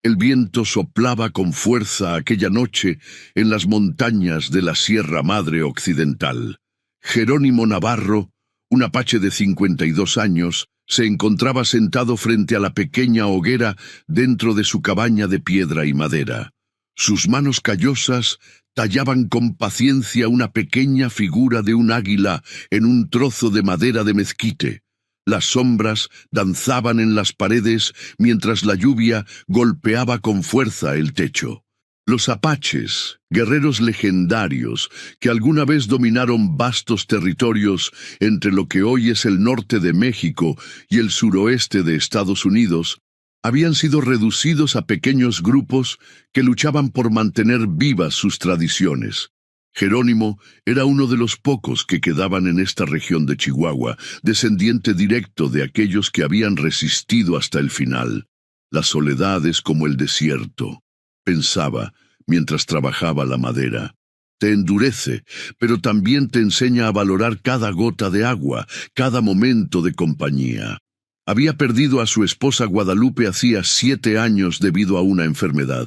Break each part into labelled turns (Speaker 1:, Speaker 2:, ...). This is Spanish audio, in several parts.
Speaker 1: El viento soplaba con fuerza aquella noche en las montañas de la Sierra Madre Occidental. Jerónimo Navarro, un apache de 52 años, se encontraba sentado frente a la pequeña hoguera dentro de su cabaña de piedra y madera. Sus manos callosas tallaban con paciencia una pequeña figura de un águila en un trozo de madera de mezquite. Las sombras danzaban en las paredes mientras la lluvia golpeaba con fuerza el techo. Los apaches, guerreros legendarios que alguna vez dominaron vastos territorios entre lo que hoy es el norte de México y el suroeste de Estados Unidos, habían sido reducidos a pequeños grupos que luchaban por mantener vivas sus tradiciones. Jerónimo era uno de los pocos que quedaban en esta región de Chihuahua, descendiente directo de aquellos que habían resistido hasta el final. La soledad es como el desierto, pensaba mientras trabajaba la madera. Te endurece, pero también te enseña a valorar cada gota de agua, cada momento de compañía. Había perdido a su esposa Guadalupe hacía 7 años debido a una enfermedad.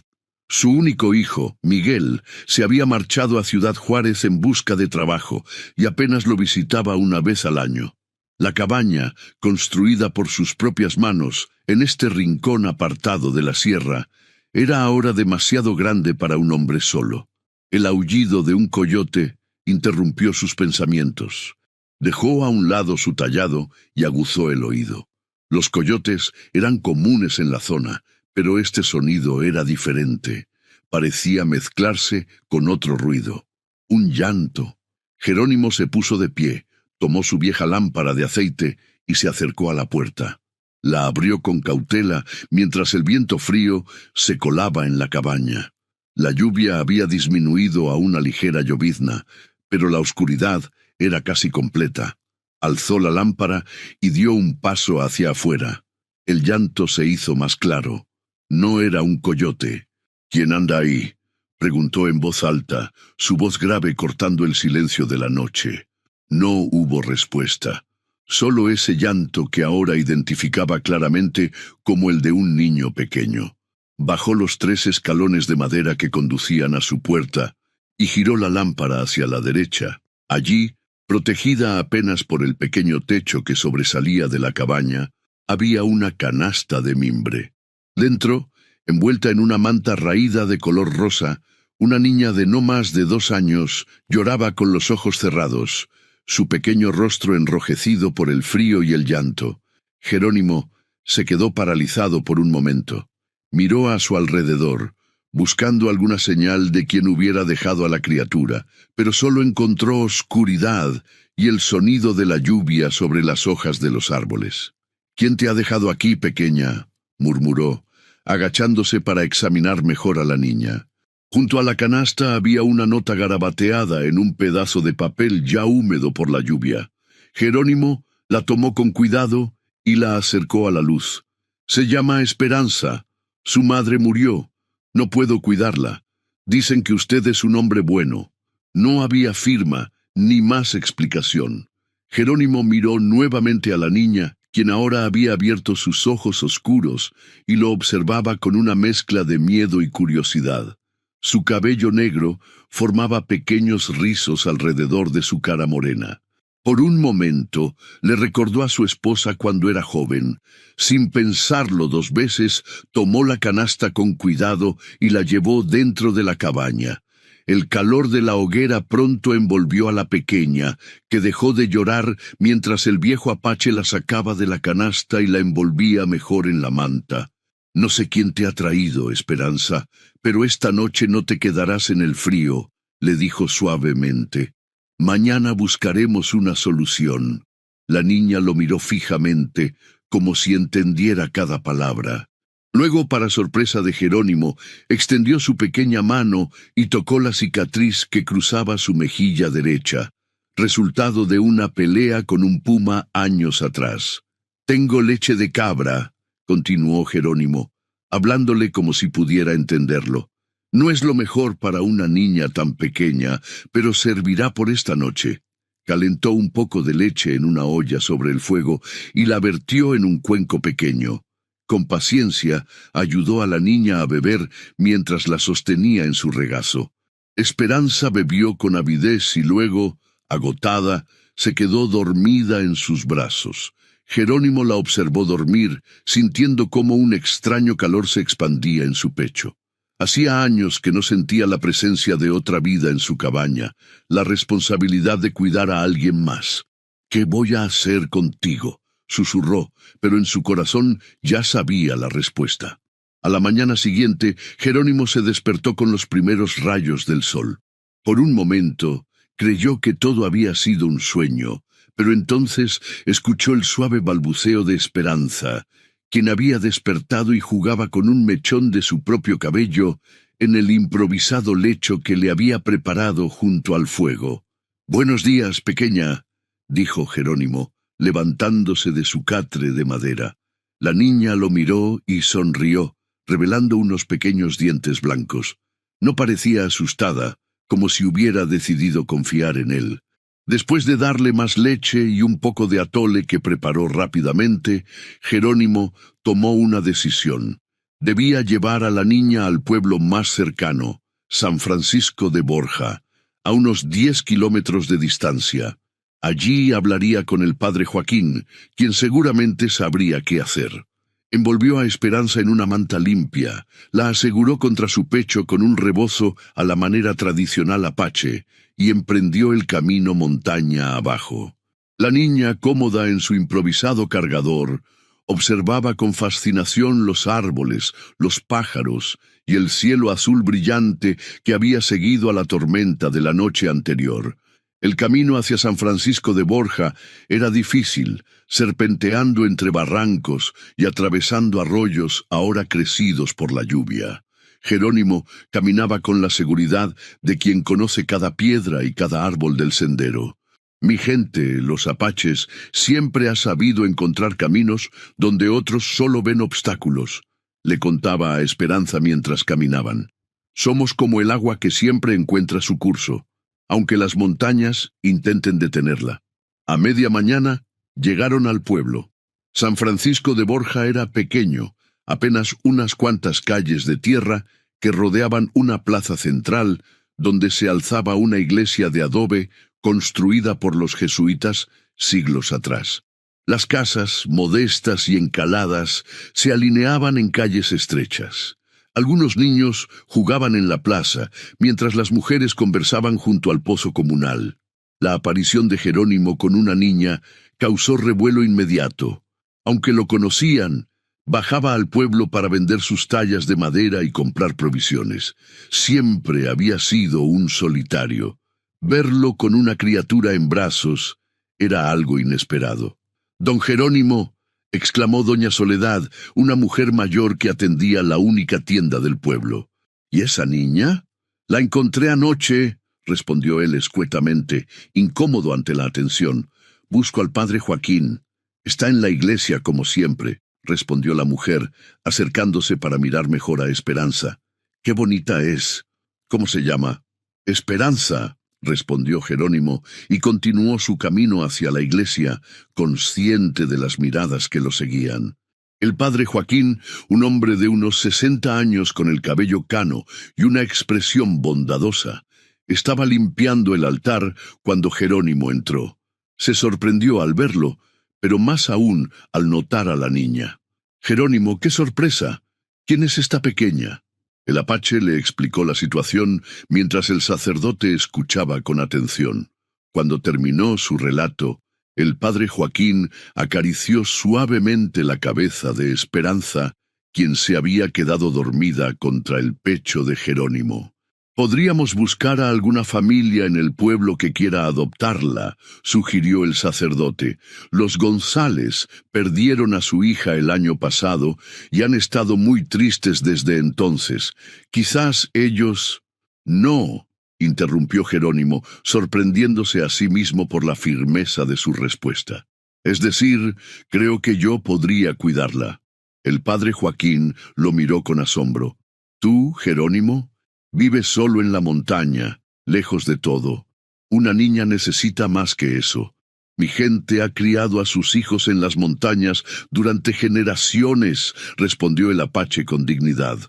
Speaker 1: Su único hijo, Miguel, se había marchado a Ciudad Juárez en busca de trabajo y apenas lo visitaba una vez al año. La cabaña, construida por sus propias manos, en este rincón apartado de la sierra, era ahora demasiado grande para un hombre solo. El aullido de un coyote interrumpió sus pensamientos. Dejó a un lado su tallado y aguzó el oído. Los coyotes eran comunes en la zona, pero este sonido era diferente. Parecía mezclarse con otro ruido. Un llanto. Jerónimo se puso de pie, tomó su vieja lámpara de aceite y se acercó a la puerta. La abrió con cautela mientras el viento frío se colaba en la cabaña. La lluvia había disminuido a una ligera llovizna, pero la oscuridad era casi completa. Alzó la lámpara y dio un paso hacia afuera. El llanto se hizo más claro. No era un coyote. ¿Quién anda ahí?, preguntó en voz alta, su voz grave cortando el silencio de la noche. No hubo respuesta. Solo ese llanto que ahora identificaba claramente como el de un niño pequeño. Bajó los 3 escalones de madera que conducían a su puerta y giró la lámpara hacia la derecha. Allí, protegida apenas por el pequeño techo que sobresalía de la cabaña, había una canasta de mimbre. Dentro, envuelta en una manta raída de color rosa, una niña de no más de 2 años lloraba con los ojos cerrados, su pequeño rostro enrojecido por el frío y el llanto. Jerónimo se quedó paralizado por un momento. Miró a su alrededor, buscando alguna señal de quien hubiera dejado a la criatura, pero solo encontró oscuridad y el sonido de la lluvia sobre las hojas de los árboles. «¿Quién te ha dejado aquí, pequeña?», murmuró, agachándose para examinar mejor a la niña. Junto a la canasta había una nota garabateada en un pedazo de papel ya húmedo por la lluvia. Jerónimo la tomó con cuidado y la acercó a la luz. «Se llama Esperanza. Su madre murió. No puedo cuidarla. Dicen que usted es un hombre bueno». No había firma ni más explicación. Jerónimo miró nuevamente a la niña, quien ahora había abierto sus ojos oscuros y lo observaba con una mezcla de miedo y curiosidad. Su cabello negro formaba pequeños rizos alrededor de su cara morena. Por un momento le recordó a su esposa cuando era joven. Sin pensarlo 2 veces, tomó la canasta con cuidado y la llevó dentro de la cabaña. El calor de la hoguera pronto envolvió a la pequeña, que dejó de llorar mientras el viejo apache la sacaba de la canasta y la envolvía mejor en la manta. «No sé quién te ha traído, Esperanza, pero esta noche no te quedarás en el frío», le dijo suavemente. «Mañana buscaremos una solución». La niña lo miró fijamente, como si entendiera cada palabra. Luego, para sorpresa de Jerónimo, extendió su pequeña mano y tocó la cicatriz que cruzaba su mejilla derecha, resultado de una pelea con un puma años atrás. «Tengo leche de cabra», continuó Jerónimo, hablándole como si pudiera entenderlo. «No es lo mejor para una niña tan pequeña, pero servirá por esta noche». Calentó un poco de leche en una olla sobre el fuego y la vertió en un cuenco pequeño. Con paciencia, ayudó a la niña a beber mientras la sostenía en su regazo. Esperanza bebió con avidez y luego, agotada, se quedó dormida en sus brazos. Jerónimo la observó dormir, sintiendo cómo un extraño calor se expandía en su pecho. Hacía años que no sentía la presencia de otra vida en su cabaña, la responsabilidad de cuidar a alguien más. «¿Qué voy a hacer contigo?», susurró, pero en su corazón ya sabía la respuesta. A la mañana siguiente, Jerónimo se despertó con los primeros rayos del sol. Por un momento, creyó que todo había sido un sueño, pero entonces escuchó el suave balbuceo de Esperanza, quien había despertado y jugaba con un mechón de su propio cabello en el improvisado lecho que le había preparado junto al fuego. «Buenos días, pequeña», dijo Jerónimo, levantándose de su catre de madera. La niña lo miró y sonrió, revelando unos pequeños dientes blancos. No parecía asustada, como si hubiera decidido confiar en él. Después de darle más leche y un poco de atole que preparó rápidamente, Jerónimo tomó una decisión. Debía llevar a la niña al pueblo más cercano, San Francisco de Borja, a unos 10 kilómetros de distancia. Allí hablaría con el padre Joaquín, quien seguramente sabría qué hacer. Envolvió a Esperanza en una manta limpia, la aseguró contra su pecho con un rebozo a la manera tradicional apache y emprendió el camino montaña abajo. La niña, cómoda en su improvisado cargador, observaba con fascinación los árboles, los pájaros y el cielo azul brillante que había seguido a la tormenta de la noche anterior. El camino hacia San Francisco de Borja era difícil, serpenteando entre barrancos y atravesando arroyos ahora crecidos por la lluvia. Jerónimo caminaba con la seguridad de quien conoce cada piedra y cada árbol del sendero. «Mi gente, los apaches, siempre ha sabido encontrar caminos donde otros solo ven obstáculos», le contaba a Esperanza mientras caminaban. «Somos como el agua que siempre encuentra su curso, aunque las montañas intenten detenerla». A media mañana llegaron al pueblo. San Francisco de Borja era pequeño, apenas unas cuantas calles de tierra que rodeaban una plaza central donde se alzaba una iglesia de adobe construida por los jesuitas siglos atrás. Las casas, modestas y encaladas, se alineaban en calles estrechas. Algunos niños jugaban en la plaza, mientras las mujeres conversaban junto al pozo comunal. La aparición de Jerónimo con una niña causó revuelo inmediato. Aunque lo conocían, bajaba al pueblo para vender sus tallas de madera y comprar provisiones. Siempre había sido un solitario. Verlo con una criatura en brazos era algo inesperado. «Don Jerónimo», exclamó doña Soledad, una mujer mayor que atendía la única tienda del pueblo. «¿Y esa niña?» «La encontré anoche», respondió él escuetamente, incómodo ante la atención. «Busco al padre Joaquín. Está en la iglesia como siempre», respondió la mujer, acercándose para mirar mejor a Esperanza. «Qué bonita es. ¿Cómo se llama?» «Esperanza», respondió Jerónimo, y continuó su camino hacia la iglesia, consciente de las miradas que lo seguían. El padre Joaquín, un hombre de unos 60 años con el cabello cano y una expresión bondadosa, estaba limpiando el altar cuando Jerónimo entró. Se sorprendió al verlo, pero más aún al notar a la niña. «Jerónimo, qué sorpresa. ¿Quién es esta pequeña?». El apache le explicó la situación mientras el sacerdote escuchaba con atención. Cuando terminó su relato, el padre Joaquín acarició suavemente la cabeza de Esperanza, quien se había quedado dormida contra el pecho de Jerónimo. «Podríamos buscar a alguna familia en el pueblo que quiera adoptarla», sugirió el sacerdote. «Los González perdieron a su hija el año pasado y han estado muy tristes desde entonces. Quizás ellos...» «No», interrumpió Jerónimo, sorprendiéndose a sí mismo por la firmeza de su respuesta. «Es decir, creo que yo podría cuidarla». El padre Joaquín lo miró con asombro. «¿Tú, Jerónimo? Vives solo en la montaña, lejos de todo. Una niña necesita más que eso. Mi gente ha criado a sus hijos en las montañas durante generaciones, respondió el apache con dignidad.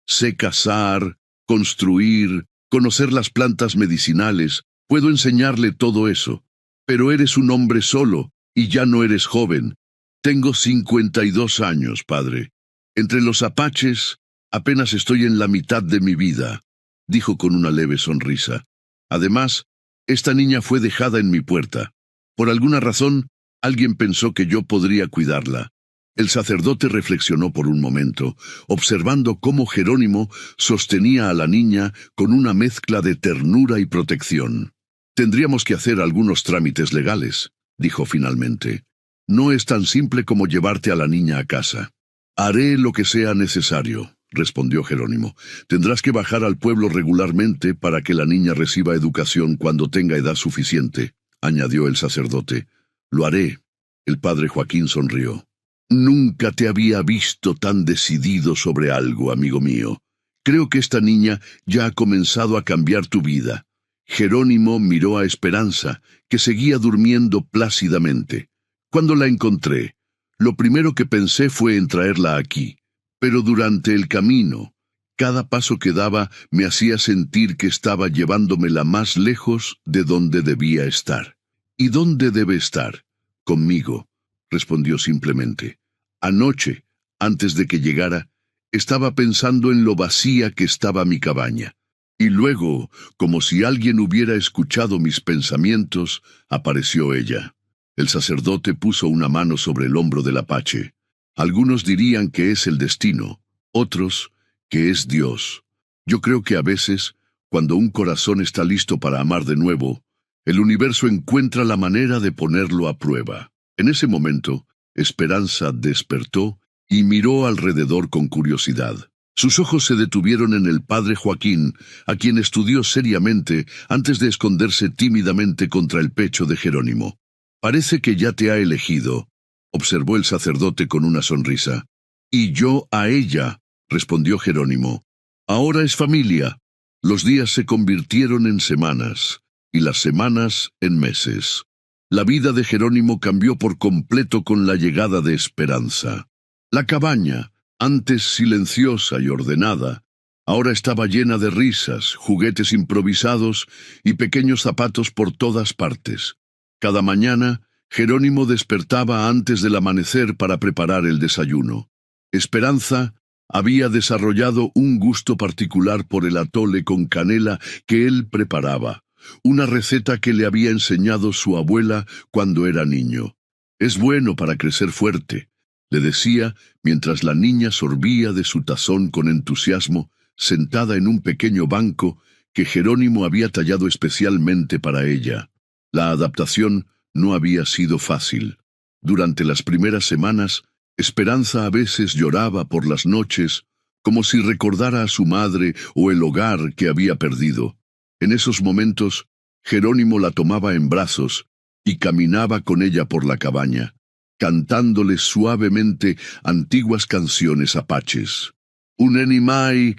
Speaker 1: Sé cazar, construir, conocer las plantas medicinales, puedo enseñarle todo eso. Pero eres un hombre solo, y ya no eres joven. Tengo 52 años, padre. Entre los apaches, apenas estoy en la mitad de mi vida, dijo con una leve sonrisa. Además, esta niña fue dejada en mi puerta. Por alguna razón, alguien pensó que yo podría cuidarla. El sacerdote reflexionó por un momento, observando cómo Jerónimo sostenía a la niña con una mezcla de ternura y protección. Tendríamos que hacer algunos trámites legales, dijo finalmente. No es tan simple como llevarte a la niña a casa. Haré lo que sea necesario, respondió Jerónimo. Tendrás que bajar al pueblo regularmente para que la niña reciba educación cuando tenga edad suficiente, añadió el sacerdote. Lo haré. El padre Joaquín sonrió. Nunca te había visto tan decidido sobre algo, amigo mío. Creo que esta niña ya ha comenzado a cambiar tu vida. Jerónimo miró a Esperanza, que seguía durmiendo plácidamente. Cuando la encontré, lo primero que pensé fue en traerla aquí. Pero durante el camino, cada paso que daba me hacía sentir que estaba llevándomela más lejos de donde debía estar. ¿Y dónde debe estar? Conmigo, respondió simplemente. Anoche, antes de que llegara, estaba pensando en lo vacía que estaba mi cabaña. Y luego, como si alguien hubiera escuchado mis pensamientos, apareció ella. El sacerdote puso una mano sobre el hombro del apache. Algunos dirían que es el destino, otros que es Dios. Yo creo que a veces, cuando un corazón está listo para amar de nuevo, el universo encuentra la manera de ponerlo a prueba. En ese momento, Esperanza despertó y miró alrededor con curiosidad. Sus ojos se detuvieron en el padre Joaquín, a quien estudió seriamente antes de esconderse tímidamente contra el pecho de Jerónimo. «Parece que ya te ha elegido», observó el sacerdote con una sonrisa. «Y yo a ella», respondió Jerónimo. «Ahora es familia». Los días se convirtieron en semanas, y las semanas en meses. La vida de Jerónimo cambió por completo con la llegada de Esperanza. La cabaña, antes silenciosa y ordenada, ahora estaba llena de risas, juguetes improvisados y pequeños zapatos por todas partes. Cada mañana, Jerónimo despertaba antes del amanecer para preparar el desayuno. Esperanza había desarrollado un gusto particular por el atole con canela que él preparaba, una receta que le había enseñado su abuela cuando era niño. «Es bueno para crecer fuerte», le decía mientras la niña sorbía de su tazón con entusiasmo, sentada en un pequeño banco que Jerónimo había tallado especialmente para ella. La adaptación no había sido fácil. Durante las primeras semanas, Esperanza a veces lloraba por las noches, como si recordara a su madre o el hogar que había perdido. En esos momentos, Jerónimo la tomaba en brazos y caminaba con ella por la cabaña, cantándole suavemente antiguas canciones apaches. Unenimai,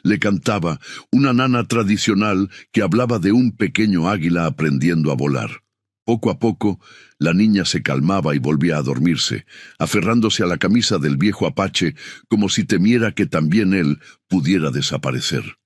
Speaker 1: le cantaba, una nana tradicional que hablaba de un pequeño águila aprendiendo a volar. Poco a poco, la niña se calmaba y volvía a dormirse, aferrándose a la camisa del viejo apache como si temiera que también él pudiera desaparecer.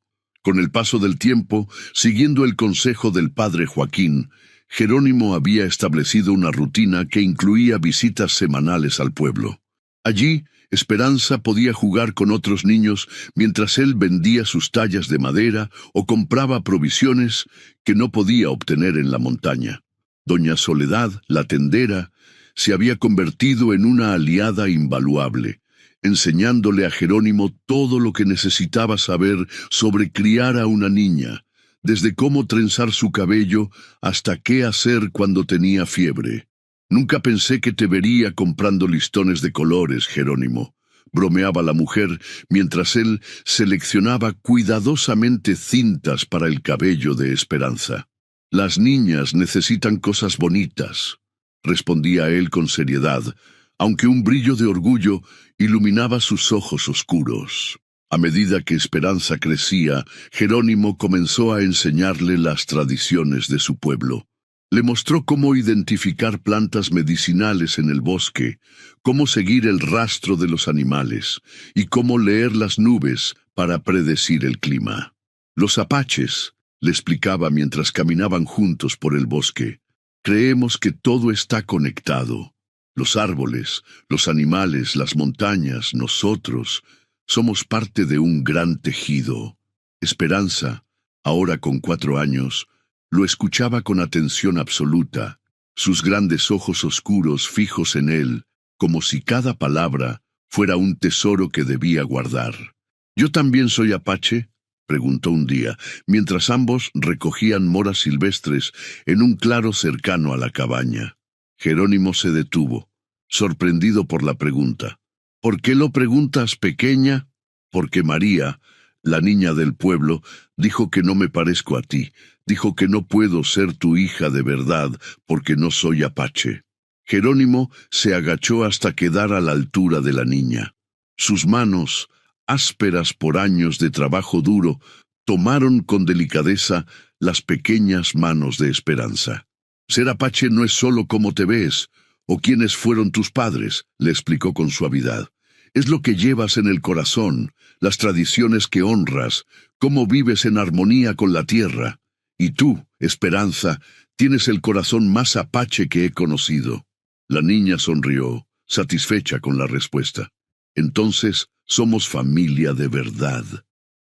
Speaker 1: Con el paso del tiempo, siguiendo el consejo del padre Joaquín, Jerónimo había establecido una rutina que incluía visitas semanales al pueblo. Allí, Esperanza podía jugar con otros niños mientras él vendía sus tallas de madera o compraba provisiones que no podía obtener en la montaña. Doña Soledad, la tendera, se había convertido en una aliada invaluable, enseñándole a Jerónimo todo lo que necesitaba saber sobre criar a una niña, desde cómo trenzar su cabello hasta qué hacer cuando tenía fiebre. «Nunca pensé que te vería comprando listones de colores, Jerónimo», bromeaba la mujer mientras él seleccionaba cuidadosamente cintas para el cabello de Esperanza. «Las niñas necesitan cosas bonitas», respondía él con seriedad, aunque un brillo de orgullo iluminaba sus ojos oscuros. A medida que Esperanza crecía, Jerónimo comenzó a enseñarle las tradiciones de su pueblo. Le mostró cómo identificar plantas medicinales en el bosque, cómo seguir el rastro de los animales y cómo leer las nubes para predecir el clima. Los apaches, le explicaba mientras caminaban juntos por el bosque, creemos que todo está conectado. Los árboles, los animales, las montañas, nosotros, somos parte de un gran tejido. Esperanza, ahora con 4 años, lo escuchaba con atención absoluta, sus grandes ojos oscuros fijos en él, como si cada palabra fuera un tesoro que debía guardar. ¿Yo también soy apache?, preguntó un día, mientras ambos recogían moras silvestres en un claro cercano a la cabaña. Jerónimo se detuvo, sorprendido por la pregunta. ¿Por qué lo preguntas, pequeña? Porque María, la niña del pueblo, dijo que no me parezco a ti, dijo que no puedo ser tu hija de verdad porque no soy apache. Jerónimo se agachó hasta quedar a la altura de la niña. Sus manos, ásperas por años de trabajo duro, tomaron con delicadeza las pequeñas manos de Esperanza. Ser apache no es solo cómo te ves, o quiénes fueron tus padres, le explicó con suavidad. Es lo que llevas en el corazón, las tradiciones que honras, cómo vives en armonía con la tierra. Y tú, Esperanza, tienes el corazón más apache que he conocido. La niña sonrió, satisfecha con la respuesta. Entonces, somos familia de verdad,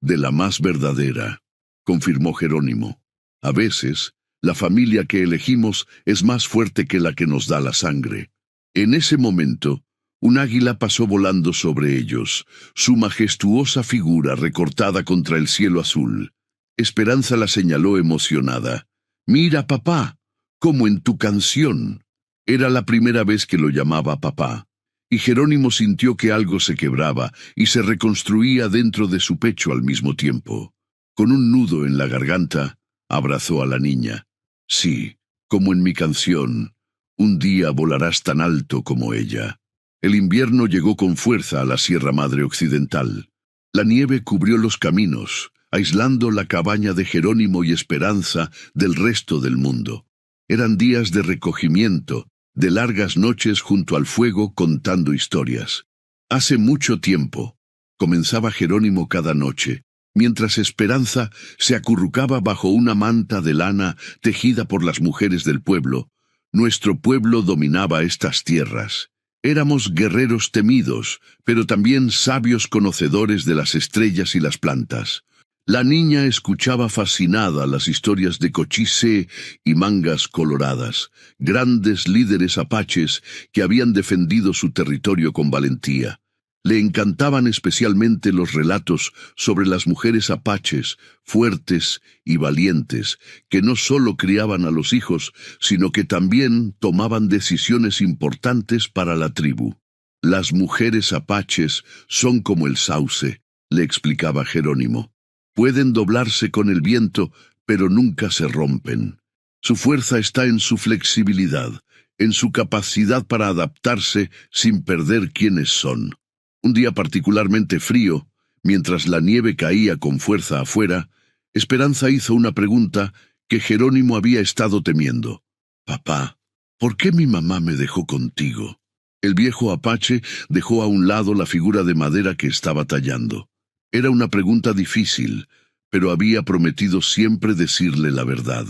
Speaker 1: de la más verdadera, confirmó Jerónimo. A veces, la familia que elegimos es más fuerte que la que nos da la sangre. En ese momento, un águila pasó volando sobre ellos, su majestuosa figura recortada contra el cielo azul. Esperanza la señaló emocionada. «Mira, papá, como en tu canción». Era la primera vez que lo llamaba papá, y Jerónimo sintió que algo se quebraba y se reconstruía dentro de su pecho al mismo tiempo. Con un nudo en la garganta, abrazó a la niña. «Sí, como en mi canción, un día volarás tan alto como ella». El invierno llegó con fuerza a la Sierra Madre Occidental. La nieve cubrió los caminos, aislando la cabaña de Jerónimo y Esperanza del resto del mundo. Eran días de recogimiento, de largas noches junto al fuego contando historias. Hace mucho tiempo, comenzaba Jerónimo cada noche, mientras Esperanza se acurrucaba bajo una manta de lana tejida por las mujeres del pueblo. Nuestro pueblo dominaba estas tierras. Éramos guerreros temidos, pero también sabios conocedores de las estrellas y las plantas. La niña escuchaba fascinada las historias de Cochise y Mangas Coloradas, grandes líderes apaches que habían defendido su territorio con valentía. Le encantaban especialmente los relatos sobre las mujeres apaches, fuertes y valientes, que no solo criaban a los hijos, sino que también tomaban decisiones importantes para la tribu. Las mujeres apaches son como el sauce, le explicaba Jerónimo. Pueden doblarse con el viento, pero nunca se rompen. Su fuerza está en su flexibilidad, en su capacidad para adaptarse sin perder quiénes son. Un día particularmente frío, mientras la nieve caía con fuerza afuera, Esperanza hizo una pregunta que Jerónimo había estado temiendo. «Papá, ¿por qué mi mamá me dejó contigo?» El viejo apache dejó a un lado la figura de madera que estaba tallando. Era una pregunta difícil, pero había prometido siempre decirle la verdad.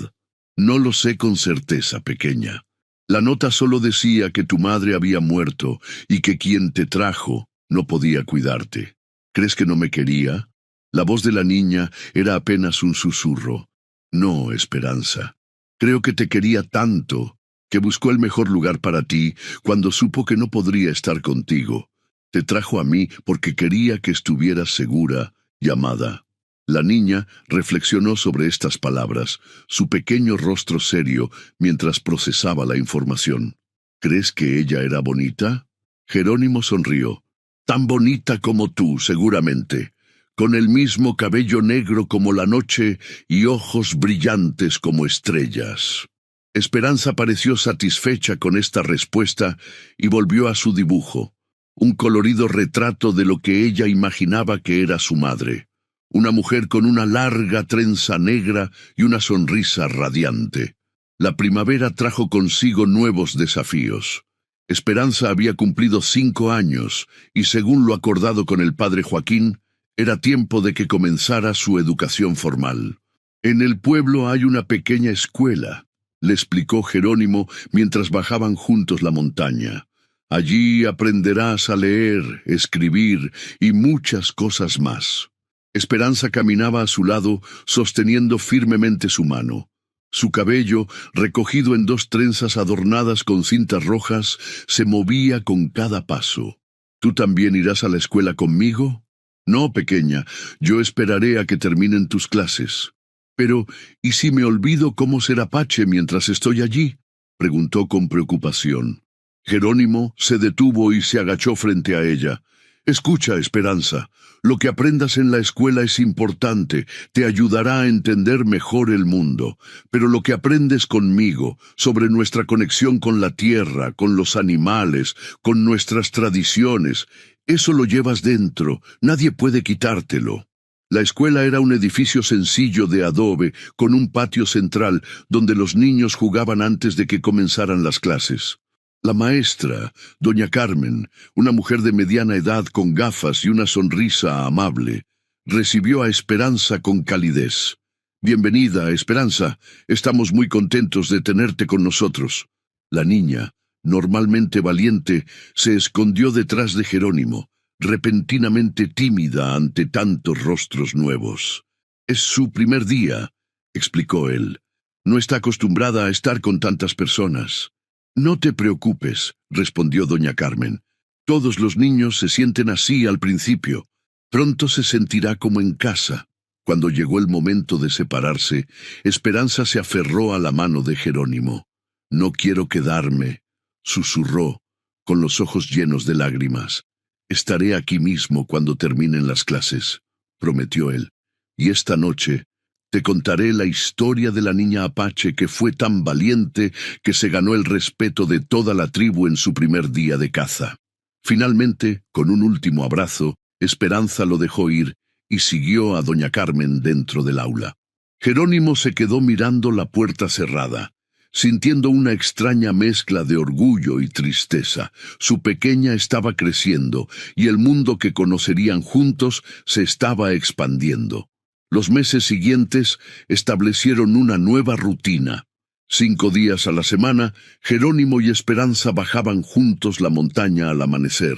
Speaker 1: «No lo sé con certeza, pequeña. La nota solo decía que tu madre había muerto y que quien te trajo no podía cuidarte. ¿Crees que no me quería?» La voz de la niña era apenas un susurro. «No, Esperanza. Creo que te quería tanto que buscó el mejor lugar para ti cuando supo que no podría estar contigo. Te trajo a mí porque quería que estuvieras segura y amada». La niña reflexionó sobre estas palabras, su pequeño rostro serio, mientras procesaba la información. «¿Crees que ella era bonita?» Jerónimo sonrió. «Tan bonita como tú, seguramente, con el mismo cabello negro como la noche y ojos brillantes como estrellas». Esperanza pareció satisfecha con esta respuesta y volvió a su dibujo, un colorido retrato de lo que ella imaginaba que era su madre. Una mujer con una larga trenza negra y una sonrisa radiante. La primavera trajo consigo nuevos desafíos. Esperanza había cumplido 5 años, y según lo acordado con el padre Joaquín, era tiempo de que comenzara su educación formal. En el pueblo hay una pequeña escuela, le explicó Jerónimo mientras bajaban juntos la montaña. Allí aprenderás a leer, escribir y muchas cosas más. Esperanza caminaba a su lado, sosteniendo firmemente su mano. Su cabello, recogido en 2 trenzas adornadas con cintas rojas, se movía con cada paso. ¿Tú también irás a la escuela conmigo? No, pequeña, yo esperaré a que terminen tus clases. Pero, ¿y si me olvido cómo ser apache mientras estoy allí?, preguntó con preocupación. Jerónimo se detuvo y se agachó frente a ella. Escucha, Esperanza, lo que aprendas en la escuela es importante, te ayudará a entender mejor el mundo, pero lo que aprendes conmigo, sobre nuestra conexión con la tierra, con los animales, con nuestras tradiciones, eso lo llevas dentro, nadie puede quitártelo. La escuela era un edificio sencillo de adobe, con un patio central, donde los niños jugaban antes de que comenzaran las clases. La maestra, doña Carmen, una mujer de mediana edad con gafas y una sonrisa amable, recibió a Esperanza con calidez. Bienvenida, Esperanza, estamos muy contentos de tenerte con nosotros. La niña, normalmente valiente, se escondió detrás de Jerónimo, repentinamente tímida ante tantos rostros nuevos. Es su primer día, explicó él. No está acostumbrada a estar con tantas personas. No te preocupes, respondió doña Carmen. Todos los niños se sienten así al principio. Pronto se sentirá como en casa. Cuando llegó el momento de separarse, Esperanza se aferró a la mano de Jerónimo. No quiero quedarme, susurró, con los ojos llenos de lágrimas. Estaré aquí mismo cuando terminen las clases, prometió él. Y esta noche te contaré la historia de la niña apache que fue tan valiente que se ganó el respeto de toda la tribu en su primer día de caza. Finalmente, con un último abrazo, Esperanza lo dejó ir y siguió a doña Carmen dentro del aula. Jerónimo se quedó mirando la puerta cerrada, sintiendo una extraña mezcla de orgullo y tristeza. Su pequeña estaba creciendo y el mundo que conocerían juntos se estaba expandiendo. Los meses siguientes establecieron una nueva rutina. 5 días a la semana, Jerónimo y Esperanza bajaban juntos la montaña al amanecer.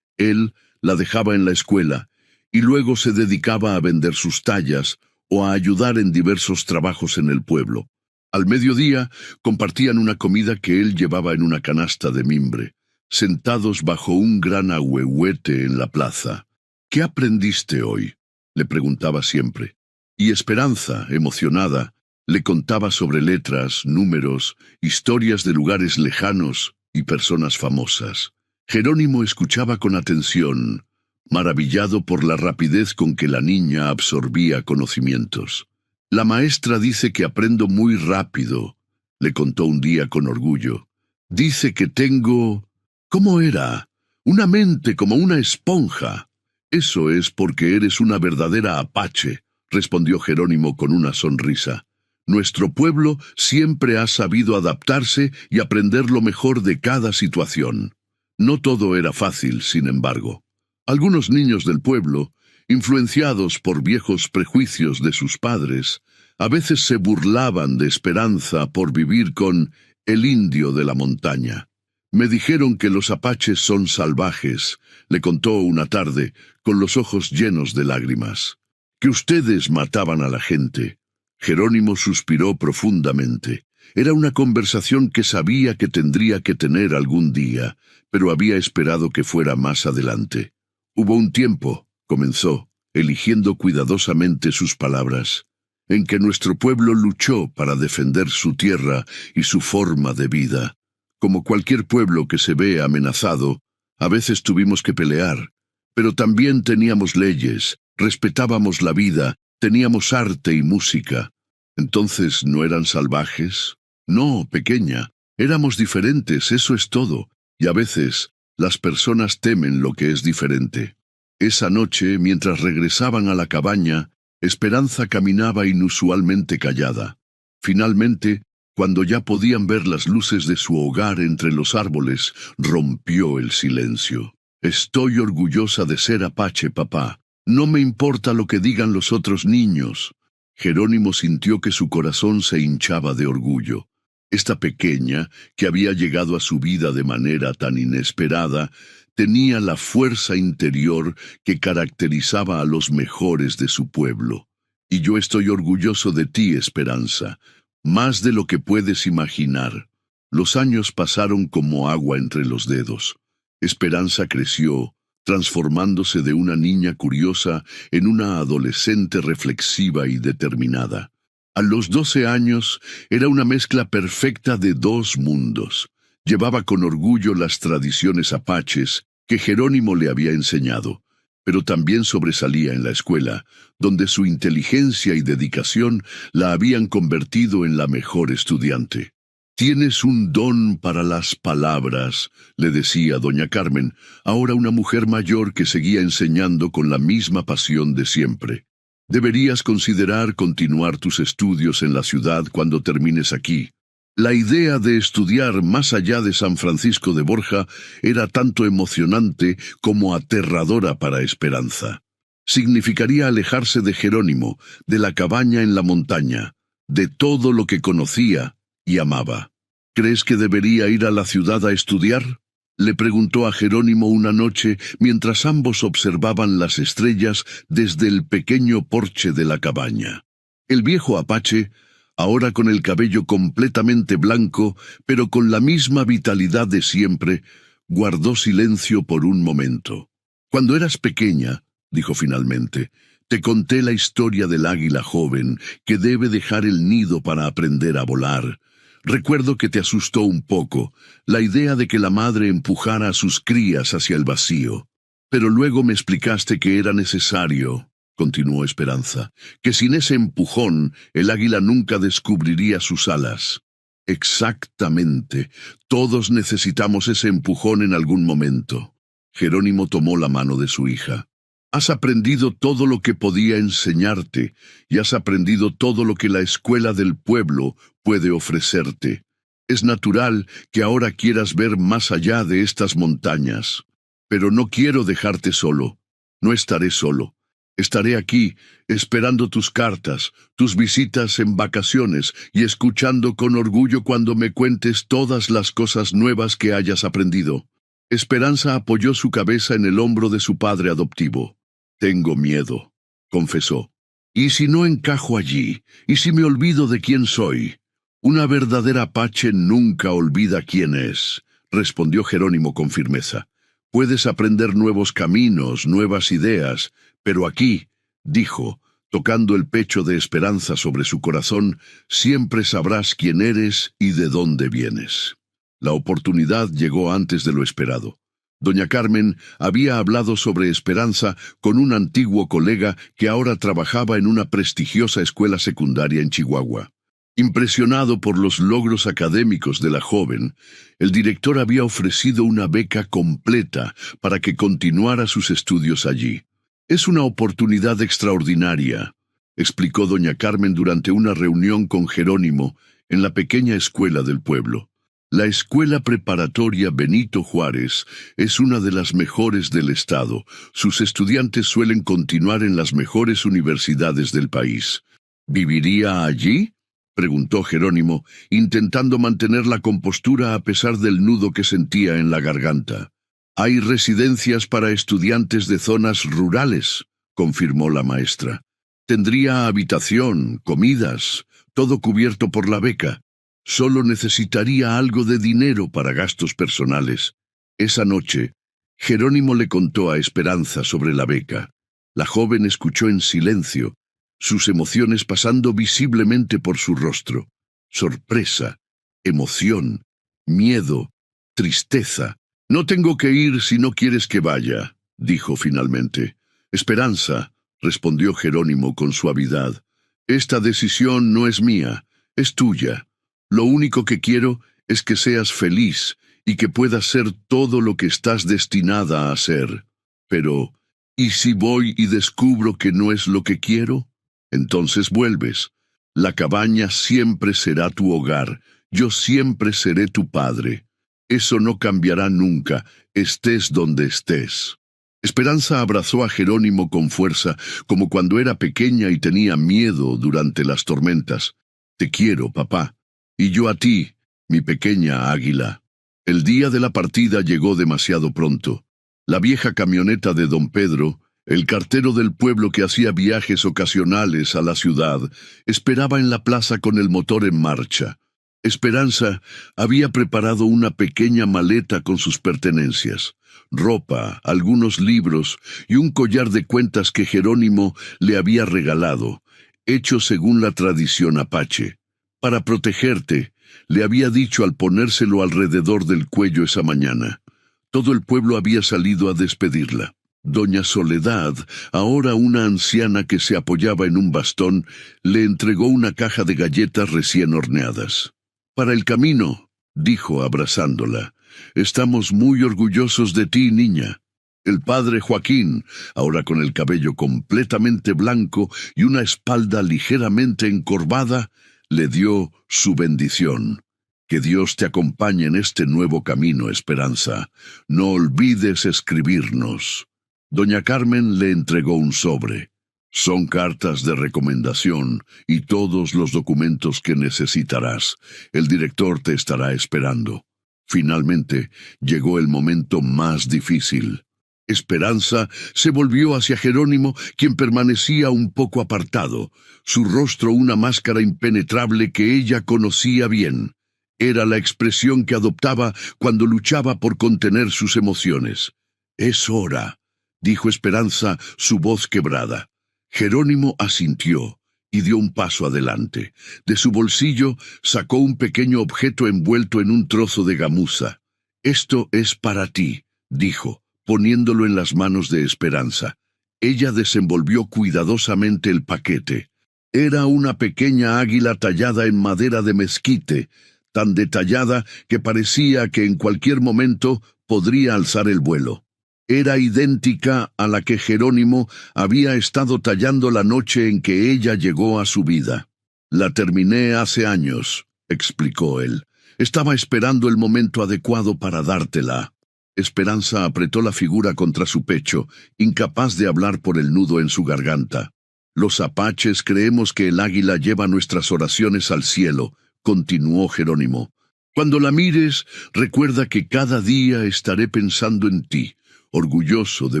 Speaker 1: Él la dejaba en la escuela y luego se dedicaba a vender sus tallas o a ayudar en diversos trabajos en el pueblo. Al mediodía compartían una comida que él llevaba en una canasta de mimbre, sentados bajo un gran ahuehuete en la plaza. ¿Qué aprendiste hoy?, le preguntaba siempre. Y Esperanza, emocionada, le contaba sobre letras, números, historias de lugares lejanos y personas famosas. Jerónimo escuchaba con atención, maravillado por la rapidez con que la niña absorbía conocimientos. La maestra dice que aprendo muy rápido, le contó un día con orgullo. Dice que tengo... ¿Cómo era? Una mente como una esponja. Eso es porque eres una verdadera apache, respondió Jerónimo con una sonrisa. Nuestro pueblo siempre ha sabido adaptarse y aprender lo mejor de cada situación. No todo era fácil, sin embargo. Algunos niños del pueblo, influenciados por viejos prejuicios de sus padres, a veces se burlaban de Esperanza por vivir con el indio de la montaña. Me dijeron que los apaches son salvajes, le contó una tarde, con los ojos llenos de lágrimas. Que ustedes mataban a la gente. Jerónimo suspiró profundamente. Era una conversación que sabía que tendría que tener algún día, pero había esperado que fuera más adelante. Hubo un tiempo, comenzó, eligiendo cuidadosamente sus palabras, en que nuestro pueblo luchó para defender su tierra y su forma de vida. Como cualquier pueblo que se ve amenazado, a veces tuvimos que pelear, pero también teníamos leyes, respetábamos la vida, teníamos arte y música. ¿Entonces no eran salvajes? No, pequeña, éramos diferentes, eso es todo, y a veces las personas temen lo que es diferente. Esa noche, mientras regresaban a la cabaña, Esperanza caminaba inusualmente callada. Finalmente, Cuando ya podían ver las luces de su hogar entre los árboles, rompió el silencio. Estoy orgullosa de ser apache, papá. No me importa lo que digan los otros niños. Jerónimo sintió que su corazón se hinchaba de orgullo. Esta pequeña, que había llegado a su vida de manera tan inesperada, tenía la fuerza interior que caracterizaba a los mejores de su pueblo. Y yo estoy orgulloso de ti, Esperanza, más de lo que puedes imaginar. Los años pasaron como agua entre los dedos. Esperanza creció, transformándose de una niña curiosa en una adolescente reflexiva y determinada. A los 12 años era una mezcla perfecta de dos mundos. Llevaba con orgullo las tradiciones apaches que Jerónimo le había enseñado, pero también sobresalía en la escuela, donde su inteligencia y dedicación la habían convertido en la mejor estudiante. «Tienes un don para las palabras», le decía doña Carmen, ahora una mujer mayor que seguía enseñando con la misma pasión de siempre. «Deberías considerar continuar tus estudios en la ciudad cuando termines aquí». La idea de estudiar más allá de San Francisco de Borja era tanto emocionante como aterradora para Esperanza. Significaría alejarse de Jerónimo, de la cabaña en la montaña, de todo lo que conocía y amaba. «¿Crees que debería ir a la ciudad a estudiar?», le preguntó a Jerónimo una noche mientras ambos observaban las estrellas desde el pequeño porche de la cabaña. El viejo apache, ahora con el cabello completamente blanco, pero con la misma vitalidad de siempre, guardó silencio por un momento. «Cuando eras pequeña», dijo finalmente, «te conté la historia del águila joven que debe dejar el nido para aprender a volar. Recuerdo que te asustó un poco la idea de que la madre empujara a sus crías hacia el vacío. Pero luego me explicaste que era necesario», continuó Esperanza, «que sin ese empujón el águila nunca descubriría sus alas». «Exactamente. Todos necesitamos ese empujón en algún momento». Jerónimo tomó la mano de su hija. «Has aprendido todo lo que podía enseñarte y has aprendido todo lo que la escuela del pueblo puede ofrecerte. Es natural que ahora quieras ver más allá de estas montañas. Pero no quiero dejarte solo. No estaré solo. Estaré aquí, esperando tus cartas, tus visitas en vacaciones y escuchando con orgullo cuando me cuentes todas las cosas nuevas que hayas aprendido». Esperanza apoyó su cabeza en el hombro de su padre adoptivo. «Tengo miedo», confesó. «¿Y si no encajo allí? ¿Y si me olvido de quién soy?» «Una verdadera apache nunca olvida quién es», respondió Jerónimo con firmeza. «Puedes aprender nuevos caminos, nuevas ideas, pero aquí», dijo, tocando el pecho de Esperanza sobre su corazón, «siempre sabrás quién eres y de dónde vienes». La oportunidad llegó antes de lo esperado. Doña Carmen había hablado sobre Esperanza con un antiguo colega que ahora trabajaba en una prestigiosa escuela secundaria en Chihuahua. Impresionado por los logros académicos de la joven, el director había ofrecido una beca completa para que continuara sus estudios allí. «Es una oportunidad extraordinaria», explicó doña Carmen durante una reunión con Jerónimo en la pequeña escuela del pueblo. «La escuela preparatoria Benito Juárez es una de las mejores del estado. Sus estudiantes suelen continuar en las mejores universidades del país». «¿Viviría allí?», preguntó Jerónimo, intentando mantener la compostura a pesar del nudo que sentía en la garganta. «Hay residencias para estudiantes de zonas rurales», confirmó la maestra. «Tendría habitación, comidas, todo cubierto por la beca. Solo necesitaría algo de dinero para gastos personales». Esa noche, Jerónimo le contó a Esperanza sobre la beca. La joven escuchó en silencio, sus emociones pasando visiblemente por su rostro. Sorpresa, emoción, miedo, tristeza. «No tengo que ir si no quieres que vaya», dijo finalmente. «Esperanza», respondió Jerónimo con suavidad, «esta decisión no es mía, es tuya. Lo único que quiero es que seas feliz y que puedas ser todo lo que estás destinada a ser. Pero, ¿y si voy y descubro que no es lo que quiero? Entonces vuelves. La cabaña siempre será tu hogar, yo siempre seré tu padre. Eso no cambiará nunca, estés donde estés. Esperanza abrazó a Jerónimo con fuerza, como cuando era pequeña y tenía miedo durante las tormentas. Te quiero, papá. Y yo a ti, mi pequeña águila. El día de la partida llegó demasiado pronto. La vieja camioneta de don Pedro, el cartero del pueblo que hacía viajes ocasionales a la ciudad, esperaba en la plaza con el motor en marcha. Esperanza había preparado una pequeña maleta con sus pertenencias, ropa, algunos libros y un collar de cuentas que Jerónimo le había regalado, hecho según la tradición apache. Para protegerte, le había dicho al ponérselo alrededor del cuello esa mañana. Todo el pueblo había salido a despedirla. Doña Soledad, ahora una anciana que se apoyaba en un bastón, le entregó una caja de galletas recién horneadas. «Para el camino», dijo abrazándola. «Estamos muy orgullosos de ti, niña». El padre Joaquín, ahora con el cabello completamente blanco y una espalda ligeramente encorvada, le dio su bendición. «Que Dios te acompañe en este nuevo camino, Esperanza. No olvides escribirnos». Doña Carmen le entregó un sobre. «Son cartas de recomendación y todos los documentos que necesitarás. El director te estará esperando». Finalmente llegó el momento más difícil. Esperanza se volvió hacia Jerónimo, quien permanecía un poco apartado, su rostro una máscara impenetrable que ella conocía bien. Era la expresión que adoptaba cuando luchaba por contener sus emociones. «Es hora», dijo Esperanza, su voz quebrada. Jerónimo asintió y dio un paso adelante. De su bolsillo sacó un pequeño objeto envuelto en un trozo de gamuza. «Esto es para ti», dijo, poniéndolo en las manos de Esperanza. Ella desenvolvió cuidadosamente el paquete. Era una pequeña águila tallada en madera de mezquite, tan detallada que parecía que en cualquier momento podría alzar el vuelo. Era idéntica a la que Jerónimo había estado tallando la noche en que ella llegó a su vida. «La terminé hace años», explicó él. «Estaba esperando el momento adecuado para dártela». Esperanza apretó la figura contra su pecho, incapaz de hablar por el nudo en su garganta. «Los apaches creemos que el águila lleva nuestras oraciones al cielo», continuó Jerónimo. «Cuando la mires, recuerda que cada día estaré pensando en ti, orgulloso de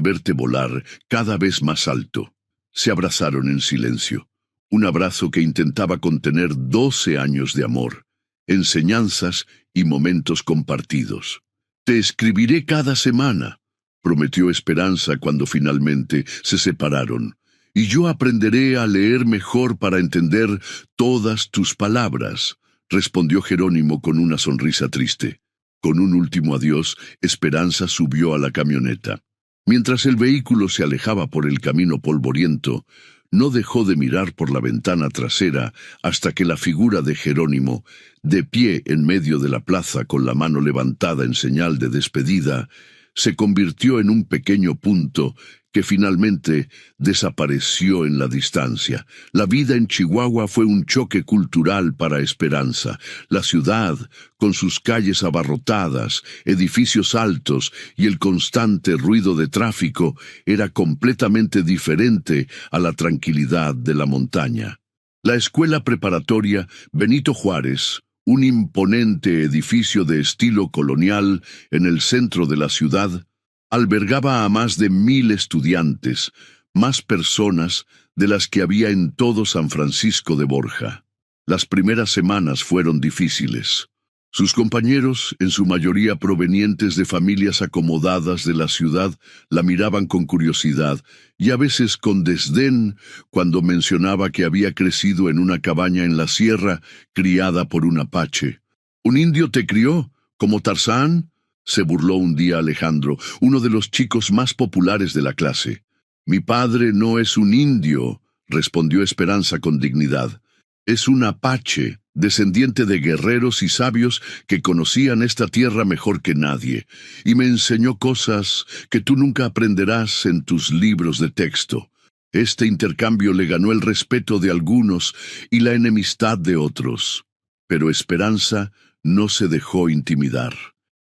Speaker 1: verte volar cada vez más alto». Se abrazaron en silencio. Un abrazo que intentaba contener 12 años de amor, enseñanzas y momentos compartidos. «Te escribiré cada semana», prometió Esperanza cuando finalmente se separaron. «Y yo aprenderé a leer mejor para entender todas tus palabras», respondió Jerónimo con una sonrisa triste. Con un último adiós, Esperanza subió a la camioneta. Mientras el vehículo se alejaba por el camino polvoriento, no dejó de mirar por la ventana trasera hasta que la figura de Jerónimo, de pie en medio de la plaza con la mano levantada en señal de despedida, se convirtió en un pequeño punto que finalmente desapareció en la distancia. La vida en Chihuahua fue un choque cultural para Esperanza. La ciudad, con sus calles abarrotadas, edificios altos y el constante ruido de tráfico, era completamente diferente a la tranquilidad de la montaña. La escuela preparatoria Benito Juárez, un imponente edificio de estilo colonial en el centro de la ciudad, albergaba a más de 1000 estudiantes, más personas de las que había en todo San Francisco de Borja. Las primeras semanas fueron difíciles. Sus compañeros, en su mayoría provenientes de familias acomodadas de la ciudad, la miraban con curiosidad y a veces con desdén cuando mencionaba que había crecido en una cabaña en la sierra criada por un apache. «¿Un indio te crió, como Tarzán?», se burló un día Alejandro, uno de los chicos más populares de la clase. «Mi padre no es un indio», respondió Esperanza con dignidad. «Es un apache, descendiente de guerreros y sabios que conocían esta tierra mejor que nadie, y me enseñó cosas que tú nunca aprenderás en tus libros de texto. Este intercambio le ganó el respeto de algunos y la enemistad de otros. Pero Esperanza no se dejó intimidar.